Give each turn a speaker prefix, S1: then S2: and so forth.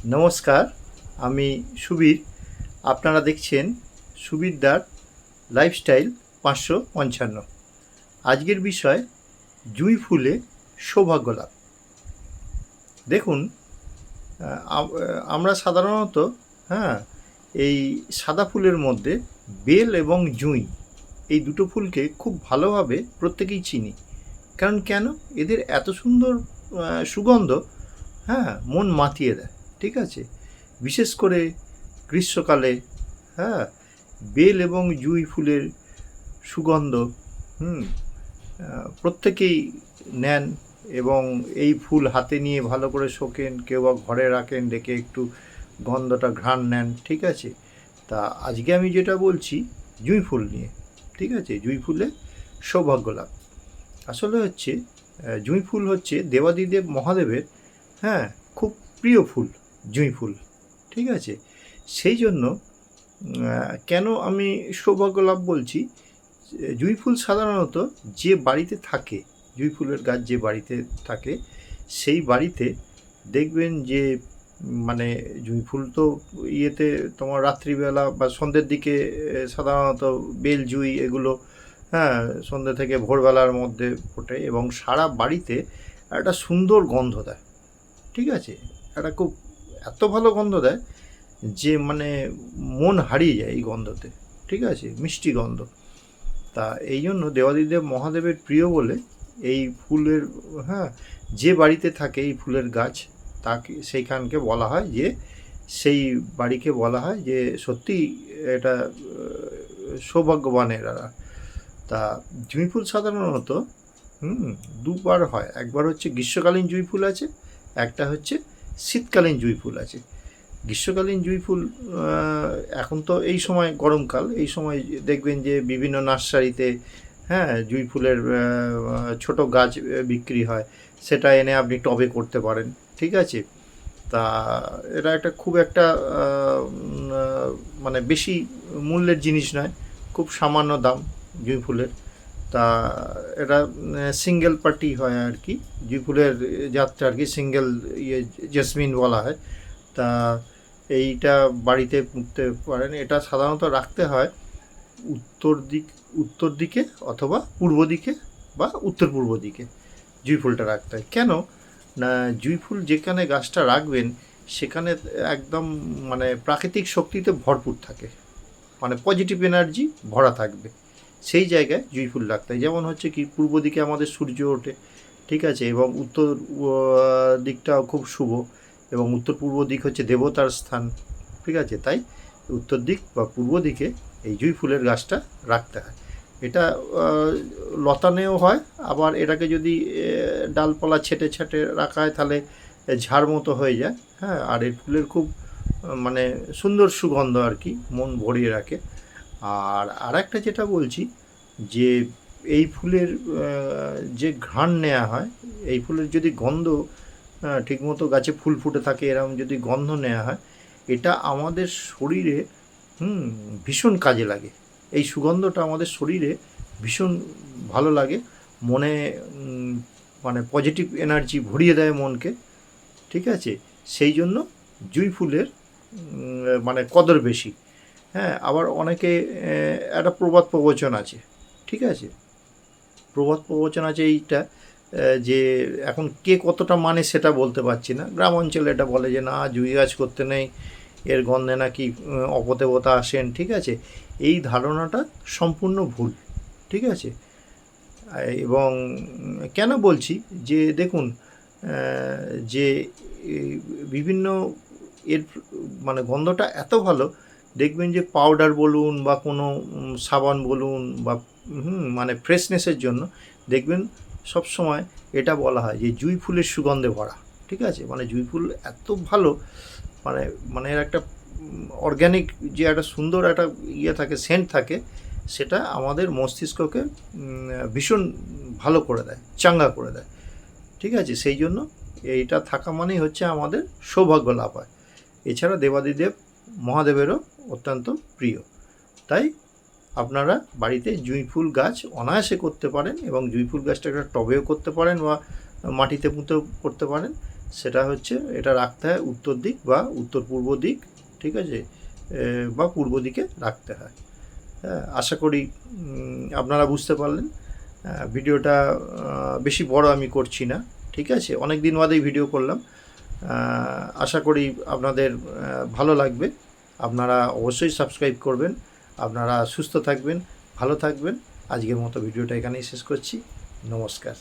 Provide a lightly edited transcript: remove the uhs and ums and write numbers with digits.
S1: নমস্কার, আমি সুবীর। আপনারা দেখছেন সুবীরদার লাইফস্টাইল 555। আজকের বিষয় জুঁই ফুলে সৌভাগ্য লাভ। দেখুন, আমরা সাধারণত হ্যাঁ এই সাদা ফুলের মধ্যে বেল এবং জুঁই এই দুটো ফুলকে খুব ভালোভাবে প্রত্যেকেই চিনি। কারণ কেন? এদের এত সুন্দর সুগন্ধ, মন মাতিয়ে দেয়। ঠিক আছে, বিশেষ করে গ্রীষ্মকালে হ্যাঁ বেল এবং জুঁই ফুলের সুগন্ধ প্রত্যেকেই নেন এবং এই ফুল হাতে নিয়ে ভালো করে শোকেন, কেউ বা ঘরে রাখেন, রেখে একটু গন্ধটা ঘ্রাণ নেন। ঠিক আছে, তা আজকে আমি যেটা বলছি জুঁই ফুল নিয়ে। ঠিক আছে, জুঁই ফুলে সৌভাগ্য লাভ। আসলে হচ্ছে জুঁই ফুল হচ্ছে দেবাদিদেব মহাদেবের খুব প্রিয় ফুল জুঁই ফুল। ঠিক আছে, সেই জন্য কেন আমি সৌভাগ্য লাভ বলছি, জুঁই ফুল সাধারণত যে বাড়িতে থাকে, জুঁই ফুলের গাছ যে বাড়িতে থাকে সেই বাড়িতে দেখবেন যে মানে জুঁই ফুল তো ইয়েতে তোমার রাত্রিবেলা বা সন্ধ্যের দিকে সাধারণত বেল জুঁই এগুলো সন্ধ্যে থেকে ভোরবেলার মধ্যে ফোটে এবং সারা বাড়িতে একটা সুন্দর গন্ধ দেয়। ঠিক আছে, একটা খুব এত ভালো গন্ধ দেয় যে মানে মন হারিয়ে যায় এই গন্ধতে। ঠিক আছে, মিষ্টি গন্ধ। তা এই জন্য দেবাদিদেব মহাদেবের প্রিয় বলে এই ফুলের হ্যাঁ যে বাড়িতে থাকে এই ফুলের গাছ, তাকে সেইখানকে বলা হয় যে সেই বাড়িকে বলা হয় যে সত্যি এটা সৌভাগ্যবানের এরা। তা জুঁই ফুল সাধারণত দুবার হয়। একবার হচ্ছে গ্রীষ্মকালীন জুঁই ফুল আছে, একটা হচ্ছে শীতকালীন জুঁই ফুল আছে। গ্রীষ্মকালীন জুঁই ফুল এখন তো এই সময় গরমকাল, এই সময় দেখবেন যে বিভিন্ন নার্সারিতে জুঁই ফুলের ছোট গাছ বিক্রি হয়, সেটা এনে আপনি টবে করতে পারেন। ঠিক আছে, তা এটা একটা খুব একটা মানে বেশি মূল্যের জিনিস নয়, খুব সামান্য দাম জুঁই ফুলের। তা এটা সিঙ্গেল পার্টি হয় আর কি, জুঁই ফুলের জাতটা আর কি সিঙ্গেল জেসমিন বলা হয়। তা এইটা বাড়িতে পুঁততে পারেন। এটা সাধারণত রাখতে হয় উত্তর দিকে অথবা পূর্ব দিকে বা উত্তর পূর্ব দিকে জুঁই ফুলটা রাখতে হয়। কেন না, জুঁই ফুল যেখানে গাছটা রাখবেন সেখানে একদম মানে প্রাকৃতিক শক্তিতে ভরপুর থাকে, মানে পজিটিভ এনার্জি ভরা থাকবে। সেই জায়গায় জুঁই ফুল রাখতে হয়। যেমন হচ্ছে কি, পূর্ব দিকে আমাদের সূর্য ওঠে। ঠিক আছে, এবং উত্তর দিকটাও খুব শুভ, এবং উত্তর পূর্ব দিক হচ্ছে দেবতার স্থান। ঠিক আছে, তাই উত্তর দিক বা পূর্ব দিকে এই জুঁই ফুলের গাছটা রাখতে হয়। এটা লতানেও হয়, আবার এটাকে যদি ডালপালা ছেটে ছেটে রাখা হয় তাহলে ঝাড় মতো হয়ে যায়। আর এই ফুলের খুব মানে সুন্দর সুগন্ধ আর কি, মন ভরিয়ে রাখে। আর আরেকটা যেটা বলছি যে এই ফুলের যে ঘ্রাণ নেওয়া হয়, এই ফুলের যদি গন্ধ ঠিকমতো গাছে ফুল ফুটে থাকে এরকম যদি গন্ধ নেওয়া হয়, এটা আমাদের শরীরে ভীষণ কাজে লাগে। এই সুগন্ধটা আমাদের শরীরে ভীষণ ভালো লাগে, মনে মানে পজিটিভ এনার্জি ভরিয়ে দেয় মনকে। ঠিক আছে, সেই জন্য জুঁই ফুলের মানে কদর বেশি। আবার অনেকে একটা প্রবাদ প্রবচন আছে। ঠিক আছে, প্রবাদ প্রবচন আছে এইটা যে এখন কে কতটা মানে সেটা বলতে পারছি না। গ্রাম অঞ্চলে এটা বলে যে না, জুঁই গাছ করতে নেই, এর গন্ধে নাকি অপদেবতা আসেন। ঠিক আছে, এই ধারণাটা সম্পূর্ণ ভুল। ঠিক আছে, এবং কেন বলছি যে দেখুন যে বিভিন্ন এর মানে গন্ধটা এত ভালো, দেখবেন যে পাউডার বলুন বা কোনো সাবান বলুন বা মানে ফ্রেশনেসের জন্য দেখবেন সব সময় এটা বলা হয় যে জুঁই ফুলের সুগন্ধে ভরা। ঠিক আছে, মানে জুঁই ফুল এত ভালো, মানে মানে এর একটা অর্গ্যানিক যে একটা সুন্দর একটা ইয়ে থাকে, সেন্ট থাকে, সেটা আমাদের মস্তিষ্ককে ভীষণ ভালো করে দেয়, চাঙ্গা করে দেয়। ঠিক আছে, সেই জন্য এইটা থাকা মানেই হচ্ছে আমাদের সৌভাগ্য লাভ হয়। এছাড়া দেবাদিদেব মহাদেবেরও অত্যন্ত প্রিয়। তাই আপনারা বাড়িতে জুঁই ফুল গাছ অনায়াসে করতে পারেন, এবং জুঁই ফুল গাছটা একটা টবেও করতে পারেন বা মাটিতে পুঁতেও করতে পারেন। সেটা হচ্ছে এটা রাখতে হয় উত্তর দিক বা উত্তর পূর্ব দিক, ঠিক আছে, বা পূর্ব দিকে রাখতে হয়। হ্যাঁ, আশা করি আপনারা বুঝতে পারলেন। ভিডিওটা বেশি বড় আমি করছি না, ঠিক আছে, অনেক দিন বাদেই ভিডিও করলাম। আশা করি আপনাদের ভালো লাগবে। আপনারা অবশ্যই সাবস্ক্রাইব করবেন। আপনারা সুস্থ থাকবেন, ভালো থাকবেন। আজকের মতো ভিডিওটা এখানেই শেষ করছি। নমস্কার।